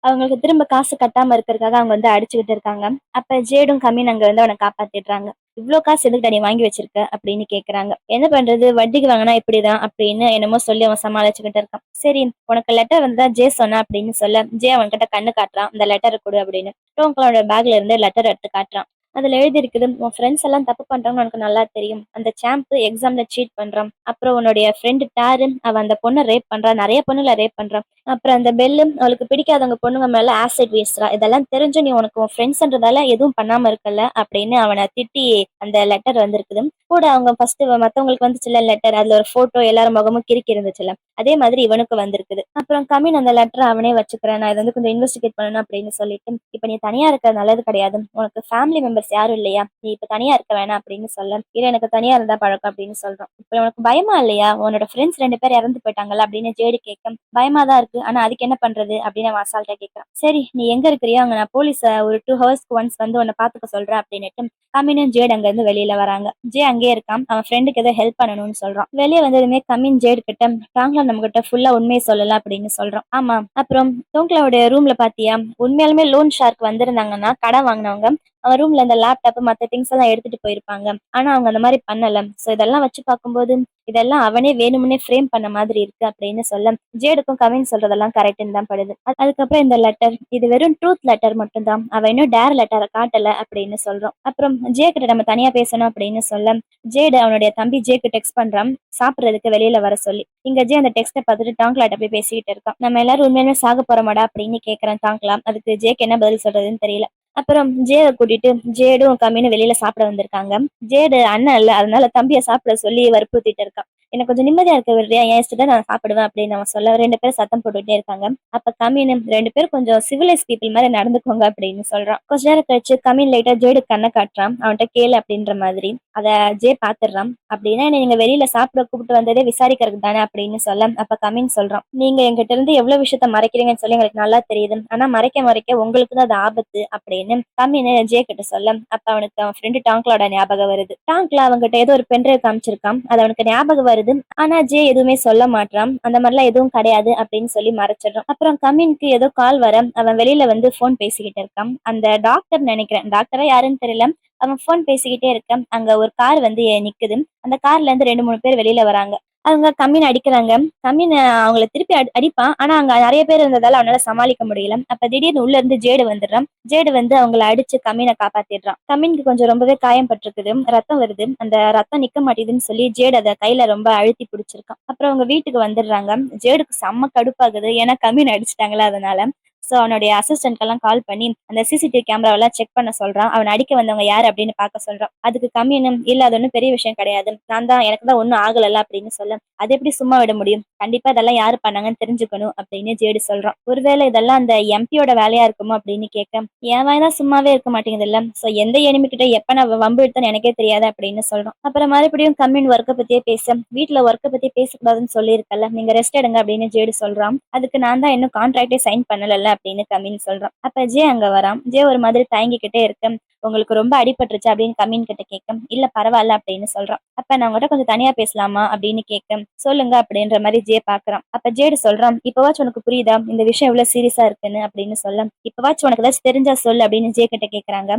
அவங்களுக்கு திரும்ப காசு கட்டாம இருக்கிறதுக்காக அவங்க வந்து அடிச்சுக்கிட்டு இருக்காங்க. அப்ப ஜேடும் கம்மின் அங்க வந்து அவனை காப்பாத்திடுறாங்க. இவ்ளோ காசு எதுக்குடா நீ வாங்கி வச்சிருக்க அப்படின்னு கேக்குறாங்க. என்ன பண்றது, வட்டிக்கு வாங்கினா இப்படிதான் அப்படின்னு என்னமோ சொல்லி அவன் சமாளிச்சுக்கிட்டு இருக்கான். சரி உனக்கு லெட்டர் வந்தா ஜே சொன்னா அப்படின்னு சொல்ல, ஜே அவன்கிட்ட கண்ணு காட்டுறான். இந்த லெட்டரை கொடு அப்படின்னு டோங்க்லோட பேக்ல இருந்து லெட்டர் எடுத்து காட்டுறான். அதுல எழுதி இருக்குது, உன் ஃப்ரெண்ட்ஸ் எல்லாம் தப்பு பண்றாங்கன்னு உனக்கு நல்லா தெரியும். அந்த சாம்ப் எக்ஸாம்ல சீட் பண்றான். அப்புறம் உன்னுடைய ஃப்ரெண்டு டாரு அவன் அந்த பொண்ணை ரேப் பண்றான், நிறைய பொண்ணுல ரேப் பண்றான். அப்புறம் அந்த பெல்லு அவளுக்கு பிடிக்காதவங்க பொண்ணுங்க மேல ஆசிட் வீசுறா. இதெல்லாம் தெரிஞ்சு நீ உனக்கு உன் ஃப்ரெண்ட்ஸ்ன்றதால எதுவும் பண்ணாம இருக்கல அப்படின்னு அவனை திட்டி அந்த லெட்டர் வந்திருக்குது. கூட அவங்க ஃபர்ஸ்ட் மத்தவங்களுக்கு வந்துச்சுல லெட்டர், அதுல ஒரு போட்டோ எல்லாரும் முகமும் கிறுக்கி இருந்துச்சுல, அதே மாதிரி இவனுக்கு வந்திருக்குது. அப்புறம் கமின் அந்த லெட்டர் அவனே வச்சுக்கிறேன், நான் இதை வந்து கொஞ்சம் இன்வெஸ்டிகேட் பண்ணணும் அப்படின்னு சொல்லிட்டு, இப்ப நீ தனியா இருக்கிறது நல்லது கிடையாது, உனக்கு ஃபேமிலி மெம்பர்ஸ் யாரும் இல்லையா, நீ இப்ப தனியா இருக்க வேணாம் அப்படின்னு சொல்ல, இல்ல எனக்கு தனியா இருந்தா பழக்கம் அப்படின்னு சொல்றான். இப்ப உனக்கு பயமா இல்லையா, உன்னோட ஃப்ரெண்ட்ஸ் 2 பேர் இறந்து போயிட்டாங்கல்ல அப்படின்னு ஜேடி கேட்க, பயமா தான் இருக்கு, ஆனா அதுக்கு என்ன பண்றது அப்படின்னு அவன் அசால்ட்டா கேட்கறான். சரி நீ எங்க இருக்கிறியோ அங்க நான் போலீஸ ஒரு 2 ஹவர்ஸ்க்கு ஒன்ஸ் வந்து உன்னை பாத்துக்க சொல்றேன் அப்படின்னுட்டு கமினும் ஜேட் அங்க இருந்து வெளியில வராங்க. ஜே அங்கேயே இருக்கான். அவன் ஃப்ரெண்டுக்கு ஏதோ ஹெல்ப் பண்ணணும்னு சொல்றான். வெளியே வந்ததுமே கமின் ஜேட் கிட்ட, டாங்க்லா நம்ம கிட்ட ஃபுல்லா உண்மையை சொல்லலாம் அப்படின்னு சொல்றான். ஆமா, அப்புறம் டோங்க்லாவோட ரூம்ல பாத்தியா, உண்மையாலுமே லோன் ஷார்க் வந்திருந்தாங்கன்னா கடன் வாங்கினவங்க அவன் ரூம்ல இந்த லேப்டாப் மத்த திங்ஸ் எல்லாம் எடுத்துட்டு போயிருப்பாங்க. ஆனா அவங்க அந்த மாதிரி பண்ணல. சோ இதெல்லாம் வச்சு பார்க்கும்போது இதெல்லாம் அவனே வேணும்னே ஃப்ரேம் பண்ண மாதிரி இருக்கு அப்படின்னு சொல்ல, ஜேடுக்கும் கவின் சொல்றதெல்லாம் கரெக்ட்னு தான் படுது. அதுக்கப்புறம் இந்த லெட்டர் இது வெறும் ட்ரூத் லெட்டர் மட்டும் தான், அவன் இன்னும் டேர் லெட்டரை காட்டல அப்படின்னு சொல்றோம். அப்புறம் ஜே கிட்ட நம்ம தனியா பேசணும் அப்படின்னு சொல்ல, ஜேடு அவனுடைய தம்பி ஜேக்கு டெக்ஸ்ட் பண்றான் சாப்பிடுறதுக்கு வெளியில வர சொல்லி. இங்க ஜே அந்த டெக்ஸ்ட்டை பார்த்துட்டு டாங்க்லாட்ட போய் பேசிக்கிட்டு இருக்கான். நம்ம எல்லாரும் உண்மையுமே சாக போறோமாடா அப்படின்னு கேட்கறான் டாங்க்லா. அதுக்கு ஜேக்கு என்ன பதில் சொல்றதுன்னு தெரியல. அப்புறம் ஜேவை கூட்டிட்டு ஜேடும் கம்மின்னு வெளியில சாப்பிட வந்திருக்காங்க. ஜேடு அண்ணன் இல்ல, அதனால தம்பியை சாப்பிட சொல்லி வற்புறுத்திட்டு இருக்கான். எனக்கு கொஞ்சம் நிம்மதியா இருக்க விடுறியா, என் இஷ்டத்தை நான் சாப்பிடுவேன் அப்படின்னு அவன் சொல்ல 2 பேரும் சத்தம் போட்டுட்டே இருக்காங்க. அப்ப கம்மின்னு 2 பேரும் கொஞ்சம் சிவிலைஸ் பீப்புள் மாதிரி நடந்துக்கோங்க அப்படின்னு சொல்றான். கொஞ்ச நேரம் கழிச்சு கம்மின் லைட்டா ஜேடு கண்ணை காட்டுறான். அவன்கிட்ட கேளு அப்படின்ற மாதிரி. அத ஜே பாத்துடுறான். அப்படின்னா என்ன நீங்க வெளியில சாப்பிட கூப்பிட்டு வந்ததே விசாரிக்கிறதுக்கு தானே அப்படின்னு சொல்ல, அப்ப கம்மின் சொல்றான், நீங்க எங்கிட்ட இருந்து எவ்வளவு விஷயத்த மறைக்கிறீங்கன்னு சொல்லி எங்களுக்கு நல்லா தெரியுது, ஆனா மறைக்க மறைக்க உங்களுக்கு தான் அது ஆபத்து அப்படின்னு கம்மின்னு ஜே கிட்ட சொல்ல, அப்ப அவனுக்கு அவன் ஃப்ரெண்டு டாங்க்லோட ஞாபகம் வருது. டாங்க்ல அவன்கிட்ட ஏதோ ஒரு பென்ட்ரைவ் காமிச்சிருக்கான், அது அவனுக்கு ஞாபகம் வருது. ஆனா ஜே எதுவுமே சொல்ல மாட்டான். அந்த மாதிரிலாம் எதுவும் கிடையாது அப்படின்னு சொல்லி மறைச்சிடறான். அப்புறம் கம்மின்க்கு ஏதோ கால் வர அவன் வெளியில வந்து போன் பேசிக்கிட்டு இருக்கான். அந்த டாக்டர் நினைக்கிறேன், டாக்டரா யாருன்னு தெரியல, அவன் போன் பேசிக்கிட்டே இருக்கான். அங்க ஒரு கார் வந்து நிக்குது. அந்த கார்ல இருந்து 2 3 பேர் வெளியில வராங்க. அவங்க கம்மின் அடிக்கிறாங்க. கம்மின் அவங்கள திருப்பி அடிப்பான். ஆனா அங்க நிறைய பேர் இருந்ததால அவனால சமாளிக்க முடியல. அப்ப திடீர்னு உள்ள இருந்து ஜேடு வந்துடுறான். ஜேடு வந்து அவங்கள அடிச்சு கம்மினை காப்பாத்திடுறான். கம்மினுக்கு கொஞ்சம் ரொம்பவே காயம் பட்டிருக்குது, ரத்தம் வருது. அந்த ரத்தம் நிக்க மாட்டேதுன்னு சொல்லி ஜேடு அதை கையில ரொம்ப அழுத்தி பிடிச்சிருக்கான். அப்புறம் அவங்க வீட்டுக்கு வந்துடுறாங்க. ஜேடுக்கு செம்ம கடுப்பாகுது, ஏன்னா கம்மின் அடிச்சிட்டாங்களா அதனால. சோ அவனுடைய அசிஸ்டன்ட்கெல்லாம் கால் பண்ணி அந்த சிசிடிவி கேமராவெல்லாம் செக் பண்ண சொல்றான். அவன் அடிக்க வந்தவங்க யாரு அப்படின்னு பார்க்க சொல்றான். அதுக்கு கம்மின்னு இல்ல அது ஒன்றும் பெரிய விஷயம் கிடையாது, நான் தான், எனக்கு தான் ஒன்றும் ஆகலல்ல அப்படின்னு சொல்ல, அது எப்படி சும்மா விட முடியும், கண்டிப்பா இதெல்லாம் யாரு பண்ணாங்கன்னு தெரிஞ்சுக்கணும் அப்படின்னு ஜேடு சொல்றான். ஒருவேளை இதெல்லாம் அந்த எம்பியோட வேலையா இருக்குமோ அப்படின்னு கேட்க, என் வாய் தான் சும்மாவே இருக்க மாட்டேங்குது இல்ல, சோ எந்த enemy கிட்ட எப்ப நான் வம்பு எடுத்தேன்னு எனக்கே தெரியாது அப்படின்னு சொல்றான். அப்புறம் மறுபடியும் கம்மின் ஒர்க்கை பத்தியே பேச, வீட்டுல ஒர்க்கை பத்தி பேசக்கூடாதுன்னு சொல்லியிருக்கல, நீங்க ரெஸ்ட் எடுங்க அப்படின்னு ஜேடு சொல்றான். அதுக்கு நான் தான் இன்னும் கான்ட்ராக்டே சைன் பண்ணல அப்படின்னு கம்மின் சொல்றான். அப்ப ஜே அங்க வரான். ஜே ஒரு மாதிரி தயங்கிக்கிட்டே இருக்க, உங்களுக்கு ரொம்ப அடிபட்டுருச்சு அப்படின்னு கம்மின் கிட்ட கேட்க, இல்ல பரவாயில்ல அப்படின்னு சொல்றான். அப்ப நான் உங்ககிட்ட கொஞ்சம் தனியா பேசலாமா அப்படின்னு கேட்க, சொல்லுங்க அப்படின்ற மாதிரி ஜே பாக்குறான். அப்ப ஜேடு சொல்றான், இப்பவாச்சும் உனக்கு புரியுதா இந்த விஷயம் எவ்வளவு சீரியஸா இருக்குன்னு அப்படின்னு சொல்ல, இப்பவாச்சும் உனக்கு ஏதாச்சும் தெரிஞ்சா சொல்லு அப்படின்னு ஜே கிட்ட கேக்குறாங்க.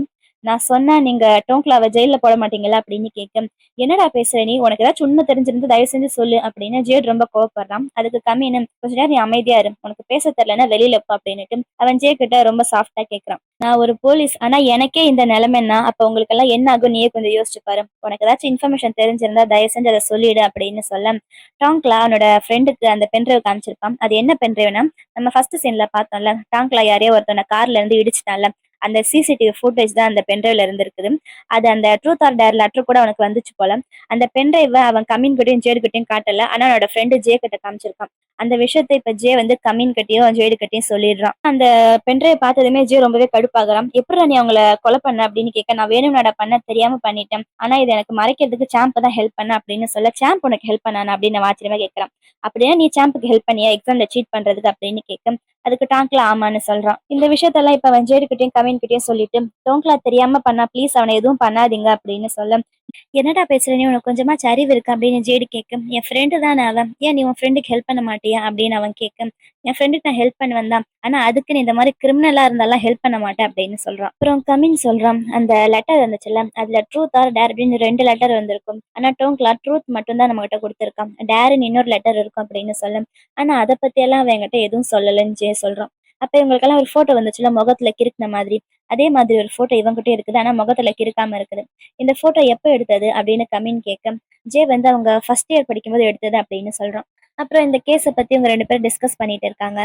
நான் சொன்னா நீங்க டோங்க்லாவை ஜெயில போட மாட்டீங்களா அப்படின்னு கேட்க, என்னடா பேசுற நீ, உனக்கு ஏதாச்சும் உண்மை தெரிஞ்சிருந்து தயவு செஞ்சு சொல்லு அப்படின்னு ஜேட் ரொம்ப கோவப்படுறான். அதுக்கு கம்மின்னு கொஞ்ச நேரம் நீ அமைதியா இரு, உனக்கு பேச தெரியலன்னா வெளியில போ அப்படின்னுட்டு அவன் ஜே கிட்ட ரொம்ப சாஃப்டா கேட்கறான். நான் ஒரு போலீஸ், ஆனா எனக்கே இந்த நிலைமைன்னா அப்ப உங்களுக்கு எல்லாம் என்ன ஆகும் நீயே கொஞ்சம் யோசிச்சு பாரு, உனக்கு ஏதாச்சும் இன்ஃபர்மேஷன் தெரிஞ்சிருந்தா தயவு செஞ்சு அதை சொல்லிடு அப்படின்னு சொல்ல, டாங்க்லா அவனோட ஃப்ரெண்டுக்கு அந்த பென்ட்ரைவ் காமிச்சிருப்பான். அது என்ன பென்ட்ரைவ்னா, நம்ம ஃபர்ஸ்ட் சீன்ல பார்த்தோம்ல, டாங்க்லா யாரையோ ஒருத்தவன கார்ல இருந்து இடிச்சிட்டான்ல, அந்த சிசிடிவி ஃபுட்டேஜ் தான் அந்த பென்ட்ரைவ்ல இருந்திருக்குது. அது அந்த ட்ரூத் ஆர் டேர் லெட்டர் கூட அவனுக்கு வந்துச்சு போல. அந்த பென்ட்ரைவ அவன் கமின் கிட்டயும் ஜேடு கிட்டயும் காட்டல, ஆனா அவனோட ஃப்ரெண்டு ஜே கிட்ட காமிச்சிருக்கான். அந்த விஷயத்தை இப்ப ஜே வந்து கமின் கிட்டயும் ஜேடு கிட்டயும் சொல்லிடுறான். அந்த பென்ட்ரைவ் பார்த்ததுமே ஜே ரொம்பவே கடுப்பாகிறான். எப்படிடா நீ அவங்கள கொலை பண்ண அப்படின்னு கேட்க, நான் வேணும்னாடா பண்ண, தெரியாம பண்ணிட்டேன், ஆனா இது எனக்கு மறைக்கிறதுக்கு சாம்ப் தான் ஹெல்ப் பண்ண அப்படின்னு சொல்ல, சாம்ப் உனக்கு ஹெல்ப் பண்ணானா அப்படின்னு அவன் ஆச்சரியமா கேட்கறான். அப்படின்னா நீ சாம்புக்கு ஹெல்ப் பண்ணியா எக்ஸாம்ல சீட் பண்றதுக்கு அப்படின்னு கேட்க, அதுக்கு டாங்க்ல ஆமான்னு சொல்றான். இந்த விஷயத்தெல்லாம் இப்ப அவன் ஜேடு கிட்டயும் கவின் கிட்டயும் சொல்லிட்டு, டோங்க்லா தெரியாம பண்ணா, ப்ளீஸ் அவனை எதுவும் பண்ணாதீங்க அப்படின்னு சொல்ல, என்னடா பேசுற நீ, உனக்கு கொஞ்சமாச்சும் அறிவு இருக்கு அப்படின்னு ஜேடு கேட்க, என் ஃப்ரெண்டு தானே அவன், ஏன் நீ உன் ஃப்ரெண்டுக்கு ஹெல்ப் பண்ண மாட்டியா அப்படின்னு அவன் கேட்க, என் ஃப்ரெண்டுக்கு நான் ஹெல்ப் பண்ணுவேன் தான், ஆனா அதுக்கு நீ இந்த மாதிரி கிரிமினலா இருந்தாலும் ஹெல்ப் பண்ண மாட்டேன் அப்படின்னு சொல்றான். அப்புறம் கமின் சொல்றான், அந்த லெட்டர் இருந்துச்சுல்ல, அதுல ட்ரூத் ஆர் டேர் அப்படின்னு 2 லெட்டர் வந்திருக்கும், ஆனா டோங்க்லா ட்ரூத் மட்டும் தான் நம்ம கிட்ட கொடுத்துருக்கான், டேருன்னு இன்னொரு லெட்டர் இருக்கும் அப்படின்னு சொல்ல, ஆனா அதை பத்தி எல்லாம் அவன் என்கிட்ட எதுவும் சொல்லலன்னு ஜே சொல்றான். அப்ப இவங்களுக்கெல்லாம் ஒரு போட்டோ வந்துச்சுல முகத்துல கிறுக்குன மாதிரி, அதே மாதிரி ஒரு போட்டோ இவங்கிட்டயும் இருக்குது, ஆனா முகத்துல கிறுக்காம இருக்குது. இந்த போட்டோ எப்ப எடுத்தது அப்படின்னு கமின் கேட்க, ஜே வந்து அவங்க ஃபர்ஸ்ட் இயர் படிக்கும்போது எடுத்தது அப்படின்னு சொல்றான். அப்புறம் இந்த கேஸை பத்தி இவங்க 2 பேரும் டிஸ்கஸ் பண்ணிட்டு இருக்காங்க.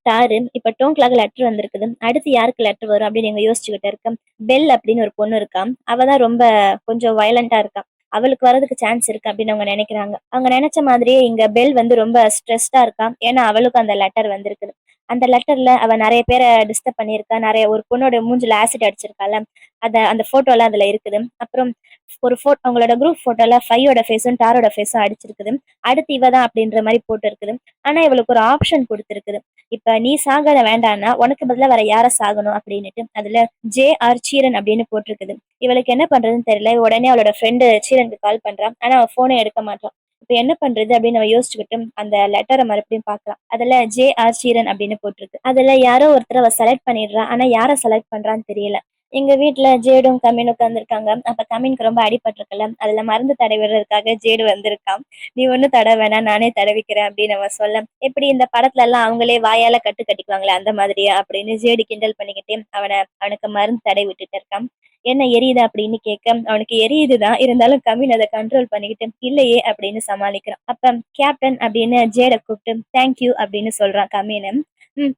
டாரு இப்ப டோங்க்லாக லெட்டர் வந்திருக்குது, அடுத்து யாருக்கு லெட்டர் வரும் அப்படின்னு இவங்க யோசிச்சுக்கிட்டு இருக்க, பெல் அப்படின்னு ஒரு பொண்ணு இருக்கா, அவதான் ரொம்ப கொஞ்சம் வயலண்டா இருக்கா, அவளுக்கு வரதுக்கு சான்ஸ் இருக்கு அப்படின்னு அவங்க நினைக்கிறாங்க. அவங்க நினைச்ச மாதிரியே இங்க பெல் வந்து ரொம்ப ஸ்ட்ரெஸ்டா இருக்கா, ஏன்னா அவளுக்கும் அந்த லெட்டர் வந்திருக்குது. அந்த லெட்டர்ல அவ நிறைய பேரை டிஸ்டர்ப் பண்ணியிருக்கா, நிறைய ஒரு பொண்ணோட மூஞ்சில ஆசிட் அடிச்சிருக்கால, அந்த போட்டோலாம் அதுல இருக்குது. அப்புறம் ஒரு அவங்களோட குரூப் போட்டோல ஃபையோட ஃபேஸும் டாரோட ஃபேஸும் அடிச்சிருக்குது. அடுத்து இவ தான் அப்படின்ற மாதிரி போட்டு இருக்குது. ஆனா இவளுக்கு ஒரு ஆப்ஷன் கொடுத்துருக்குது, இப்ப நீ சாக வேண்டாம்னா உனக்கு பதிலா வேற யார சாகணும் அப்படின்னுட்டு அதுல ஜே ஆர் சீரன் அப்படின்னு போட்டிருக்குது. இவளுக்கு என்ன பண்றதுன்னு தெரியல, உடனே அவளோட ஃப்ரெண்டு சீரனுக்கு கால் பண்றான், ஆனா அவன் போனே எடுக்க மாட்டான். இப்ப என்ன பண்றது அப்படின்னு அவ யோசிச்சுக்கிட்டு அந்த லெட்டரை மறுபடியும் பாக்குறான். அதுல ஜே ஆர் சீரன் அப்படின்னு போட்டிருக்கு. அதுல யாரோ ஒருத்தர் அவ செலக்ட் பண்ணிடுறா, ஆனா யார செலக்ட் பண்றான்னு தெரியல. எங்க வீட்டுல ஜேடும் கம்மின் உட்காந்துருக்காங்க. அப்ப கம்மினுக்கு ரொம்ப அடிபட்டிருக்குல்ல, அதுல மருந்து தடவிடுறதுக்காக ஜேடு வந்திருக்கான். நீ ஒண்ணும் தடவை வேணாம், நானே தடவிக்கிறேன் அப்படின்னு அவன் சொல்ல, எப்படி இந்த படத்துல எல்லாம் அவங்களே வாயால கட்டு கட்டிக்குவாங்களே அந்த மாதிரியா அப்படின்னு ஜேடு கிண்டல் பண்ணிக்கிட்டே அவனுக்கு மருந்து தடவி விட்டுட்டு இருக்கான். என்ன எரியுதா அப்படின்னு கேட்க, அவனுக்கு எரியுதுதான், இருந்தாலும் கம்மின் அதை கண்ட்ரோல் பண்ணிக்கிட்டு இல்லையே அப்படின்னு சமாளிக்கிறான். அப்ப கேப்டன் அப்படின்னு ஜேட கூப்பிட்டு தேங்க்யூ அப்படின்னு சொல்றான் கம்மின்னு.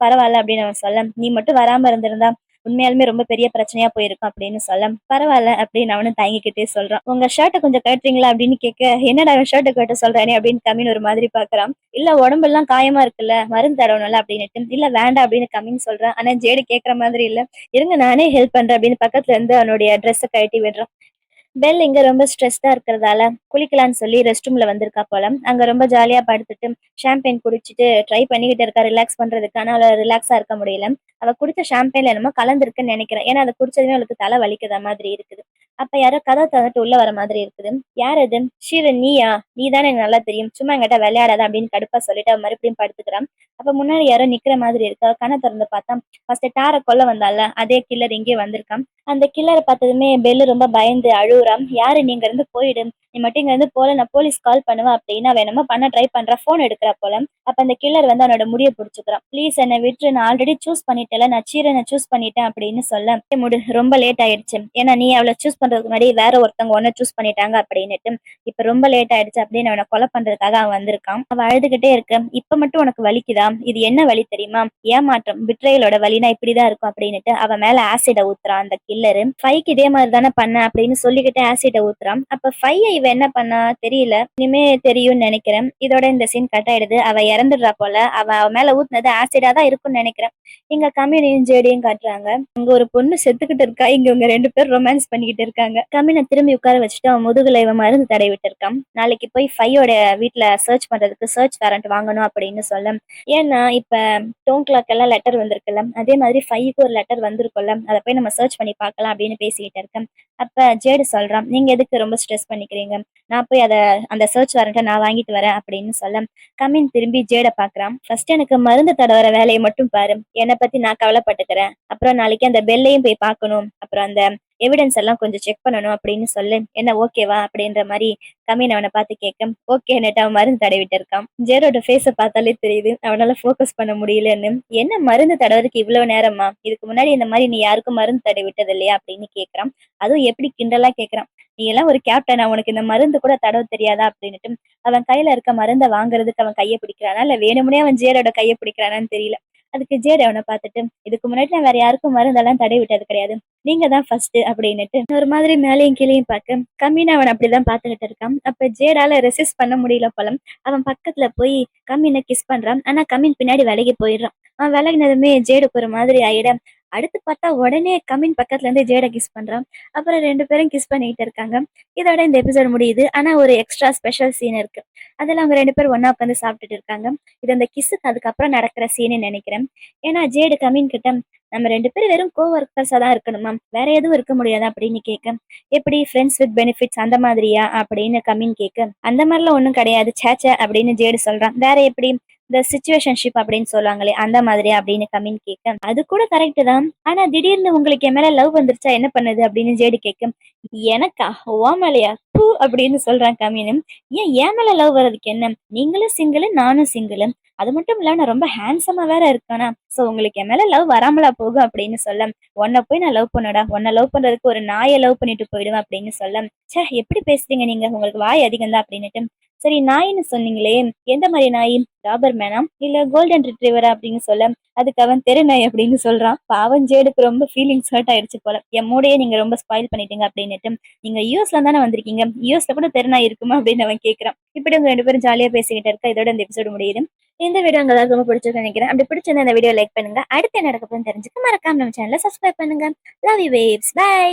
பரவாயில்ல அப்படின்னு அவன் சொல்ல, நீ மட்டும் வராம இருந்திருந்தா உண்மையாலுமே ரொம்ப பெரிய பிரச்சனையா போயிருக்கும் அப்படின்னு சொல்ல, பரவாயில்ல அப்படின்னு அவனும் தயங்கிக்கிட்டே சொல்றான். உங்க ஷர்ட்டை கொஞ்சம் கட்டுறீங்களா அப்படின்னு கேட்க, என்னடா அவன் ஷர்ட்டை கட்ட சொல்றானே அப்படின்னு கம்மின் ஒரு மாதிரி பாக்குறான். இல்ல உடம்பெல்லாம் காயமா இருக்குல்ல, மருந்து தடவணும்ல அப்படின்னுட்டு, இல்ல வேண்டாம் அப்படின்னு கம்மின் சொல்றான். ஆனா ஜேடு கேட்கற மாதிரி இல்ல, இருங்க நானே ஹெல்ப் பண்றேன் அப்படின்னு பக்கத்துல இருந்து அவனுடைய ட்ரெஸ்ஸை கழட்டி விடுறான். பெல் இங்க ரொம்ப ஸ்ட்ரெஸ்டா இருக்கிறதால குளிக்கலான்னு சொல்லி ரெஸ்ட் ரூம்ல வந்திருக்கா போல. அங்க ரொம்ப ஜாலியா படுத்துட்டு ஷாம்பெயின் குடிச்சிட்டு ட்ரை பண்ணிக்கிட்டு இருக்கா ரிலாக்ஸ் பண்றதுக்கு, ஆனா அவளால ரிலாக்ஸா இருக்க முடியல. அவ குடிச்ச ஷாம்பெயின்ல என்னமோ கலந்துருக்குன்னு நினைக்கிறேன், ஏன்னா அதை குடிச்சதுமே அவளுக்கு தலை வலிக்கிற மாதிரி இருக்குது. அப்ப யாரோ கதை திறந்துட்டு உள்ள வர மாதிரி இருக்குது. யார் அது, ஷீரன் நீயா, நீ தானே எனக்கு நல்லா தெரியும், சும்மா என்கிட்ட விளையாடாத அப்படின்னு கடுப்பா சொல்லிட்டு அவ மறுபடியும் படுத்துக்கிறான். அப்ப முன்னாடி யாரோ நிக்கிற மாதிரி இருக்கு. அவ கண்ணை திறந்து பார்த்தா ஃபர்ஸ்ட் டாரை கொல்ல வந்தால அதே கில்லர் இங்கே வந்திருக்கான். அந்த கில்லரை பார்த்ததுமே பெல்லு ரொம்ப பயந்து அழுகுறான். யாரு நீங்க இருந்து போயிடு, நீ மட்டும் இங்க இருந்து போல, நான் போலீஸ் கால் பண்ணுவேன் அப்படின்னு அவ என்னமோ பண்ண ட்ரை பண்றா. போன் எடுக்கிறா போல. அப்ப அந்த கில்லர் வந்து அவனோட முடிய புடிச்சுக்கிறான். ப்ளீஸ் என்ன விட்டுரு, நான் ஆல்ரெடி சூஸ் பண்ணிட்டேன்ல, நான் சீரனை சூஸ் பண்ணிட்டேன் அப்படின்னு சொல்ல, முடு ரொம்ப லேட் ஆயிடுச்சு, ஏன்னா நீ அவளை சூஸ் பண்றதுக்கு முன்னாடி வேற ஒருத்தவங்க ஒன்ன சூஸ் பண்ணிட்டாங்க அப்படின்னுட்டு, இப்ப ரொம்ப லேட் ஆயிடுச்சு அப்படின்னு அவனை கொலை பண்றதுக்காக அவன் வந்திருக்கான். அவ அழுதுகிட்டே இருக்க, இப்ப மட்டும் உனக்கு வலிக்குதா? இது என்ன வலி தெரியுமா? ஏமாற்றம், பிட்ரேயலோட வலினா இப்படிதான் இருக்கும் அப்படின்னுட்டு அவன் மேல ஆசிட ஊத்துறான் அந்த கில்லரு. ஃபைக்கு இதே மாதிரி தானே பண்ண அப்படின்னு சொல்லிக்கிட்டு ஆசிட ஊத்துறான். அப்ப ஃபைய இவ என்ன பண்ணா தெரியல, இனிமே தெரியும்னு நினைக்கிறேன். இதோட இந்த சீன் கட் ஆயிடுது. அவ இறந்துடுறா போல. அவ மேல ஊத்துனது ஆசிடா தான் இருக்கும்னு நினைக்கிறேன். இங்க கம்யூனையும் ஜேடியும் காட்டுறாங்க. அங்க ஒரு பொண்ணு செத்துக்கிட்டு இருக்கா, இங்க இவங்க 2 பேர் ரொமான்ஸ் பண்ணிக்கிட்டு இருக்காங்க. கம்மினை திரும்பி உட்கார வச்சுட்டு அவன் முதுகுல இவன் மருந்து தடவி விட்டு இருக்கான். நாளைக்கு போய் ஃபையோட வீட்டுல சர்ச் பண்றதுக்கு சர்ச் வாரண்ட் வாங்கணும் அப்படின்னு சொல்ல, ஏன்னா இப்ப டோன் கிளாக் எல்லாம் லெட்டர் வந்திருக்குல்ல, அதே மாதிரி ஃபைவுக்கு ஒரு லெட்டர் வந்திருக்கும்ல, அதை போய் நம்ம சர்ச் பண்ணி பார்க்கலாம் அப்படின்னு பேசிக்கிட்டு இருக்கேன். அப்ப ஜேடு சொல்றான், நீங்க எதுக்கு ரொம்ப ஸ்ட்ரெஸ் பண்ணிக்கிறீங்க, நான் போய் அந்த சர்ச் வாரண்ட்டை நான் வாங்கிட்டு வரேன் அப்படின்னு சொல்ல, கமின் திரும்பி ஜேட பாக்குறான். ஃபர்ஸ்ட் எனக்கு மருந்து தடவர வேலையை மட்டும் பாரு, என்னை பத்தி நான் கவலைப்பட்டுக்கிறேன். அப்புறம் நாளைக்கு அந்த பெல்லையும் போய் பார்க்கணும், அப்புறம் அந்த எவிடன்ஸ் எல்லாம் கொஞ்சம் செக் பண்ணணும் அப்படின்னு சொல்லு, என்ன ஓகேவா அப்படின்ற மாதிரி கம்மின் அவனை பார்த்து கேட்க, ஓகேன்னுட்டு அவன் மருந்து தடவிட்டு இருக்கான். ஜேரோட ஃபேஸை பார்த்தாலே தெரியுது அவனால ஃபோக்கஸ் பண்ண முடியலன்னு. என்ன மருந்து தடவதுக்கு இவ்வளவு நேரமா, இதுக்கு முன்னாடி இந்த மாதிரி நீ யாருக்கும் மருந்து தடவி விட்டது இல்லையா அப்படின்னு கேட்கறான். அதுவும் எப்படி கிண்டலா கேட்கறான், நீ எல்லாம் ஒரு கேப்டனா, உனக்கு இந்த மருந்து கூட தடவ தெரியாதா அப்படின்னுட்டு அவன் கையில இருக்க மருந்தை வாங்குறதுக்கு அவன் கையை பிடிக்கிறானா இல்ல வேணும்னே அவன் ஜேரோட கையை பிடிக்கிறானான்னு தெரியல. அதுக்கு ஜேட் அவனை பார்த்துட்டு, இதுக்கு முன்னாடி நான் வேற யாருக்கும் மருந்தெல்லாம் தடவி விட்டது கிடையாது, நீங்க தான் ஃபர்ஸ்ட் அப்படின்னுட்டு ஒரு மாதிரி மேலையும் கீழையும் பார்க்க, கம்மின்னு அவன் அப்படிதான் பார்த்துக்கிட்டு இருக்கான். அப்ப ஜேடால ரெசிஸ்ட் பண்ண முடியல போல. அவன் பக்கத்துல போய் கம்மினை கிஸ் பண்றான். ஆனா கம்மின் பின்னாடி விலகி போயிடுறான். அவன் விலகினதுமே ஜேடுக்கு ஒரு மாதிரி ஆயிட, அடுத்து பார்த்தா உடனே கம்மின் பக்கத்துல இருந்து ஜேட கிஸ் பண்றான். அப்புறம் 2 பேரும் கிஸ் பண்ணிட்டு இருக்காங்க. இதோட இந்த எபிசோட் முடியுது. ஆனா ஒரு எக்ஸ்ட்ரா ஸ்பெஷல் சீன் இருக்கு. அதுல அவங்க 2 பேரும் ஒண்ணா உட்காந்து சாப்பிட்டுட்டு இருக்காங்க. இது அந்த கிஸ்ஸுக்கு அதுக்கப்புறம் நடக்கிற சீன்னு நினைக்கிறேன். ஏன்னா ஜேடு கம்மின் கிட்ட, நம்ம 2 பேரும் வெறும் கோவர்க்கர்ஸா தான் இருக்கணுமா, வேற எதுவும் இருக்க முடியாது அப்படின்னு கேட்க, எப்படி ஃப்ரெண்ட்ஸ் வித் பெனிஃபிட்ஸ் அந்த மாதிரியா அப்படின்னு கம்மின் கேட்க, அந்த மாதிரிலாம் ஒன்றும் கிடையாது சேச்சே அப்படின்னு ஜேடு சொல்றான். வேற எப்படி, இந்த சிச்சுவேஷன்ஷிப் அப்படின்னு சொல்லுவாங்களே அந்த மாதிரியா அப்படின்னு கம்மின் கேட்க, அது கூட கரெக்ட் தான், ஆனா திடீர்னு உங்களுக்கு என் மேல லவ் வந்துருச்சா என்ன பண்ணுது அப்படின்னு ஜேடு கேட்க, எனக்கா, ஓ மேலையா பூ அப்படின்னு சொல்றான் கம்மினும். ஏன் என் மேல லவ் வர்றதுக்கு என்ன, நீங்களும் சிங்கிள் நானும் சிங்கிள், அது மட்டும் இல்ல நான் ரொம்ப ஹேண்ட்ஸமா வேற இருக்கானா, சோ உங்களுக்கு என் மேல லவ் வராமலா போகும் அப்படின்னு சொல்ல, உன்னை போய் நான் லவ் பண்ணடா, உன்னை லவ் பண்றதுக்கு ஒரு நாயை லவ் பண்ணிட்டு போயிடுவேன் அப்படின்னு சொல்ல, ச்சே எப்படி பேசுறீங்க நீங்க, உங்களுக்கு வாய் அதிகம் தான் அப்படின்னுட்டு, சரி நாயின்னு சொன்னீங்களே, எந்த மாதிரி நாய், டாபர் மேனா இல்ல கோல்டன் ரிட்ரீவரா அப்படின்னு சொல்ல, அதுக்கு அவன் தெரு நாய் அப்படின்னு சொல்றான். பாவம் ஜேடுக்கு ரொம்ப ஃபீலிங்ஸ் ஹர்ட் ஆயிடுச்சு போல, என் மூடையே நீங்க ரொம்ப ஸ்பாயில் பண்ணிட்டீங்க அப்படின்னுட்டு, நீங்க யூஎஸ்ல தானே வந்திருக்கீங்க, யூஎஸ்ல கூட தெரு நாய் இருக்குமா அப்படின்னு அவன் கேட்கறான். இப்படி அவங்க 2 பேரும் ஜாலியா பேசிக்கிட்டு இருக்கா. இதோட இந்த எபிசோடு முடியுது. இந்த வீடியோ உங்களுக்கு ரொம்ப பிடிச்சிருக்குன்னு நினைக்கிறேன். அப்படி பிடிச்சிருந்தா இந்த வீடியோ லைக் பண்ணுங்க. அடுத்து என்ன நடக்க போகுதுன்னு தெரிஞ்சுக்க மறக்காம நம்ம சேனலை சப்ஸ்கிரைப் பண்ணுங்க. Love you waves, by.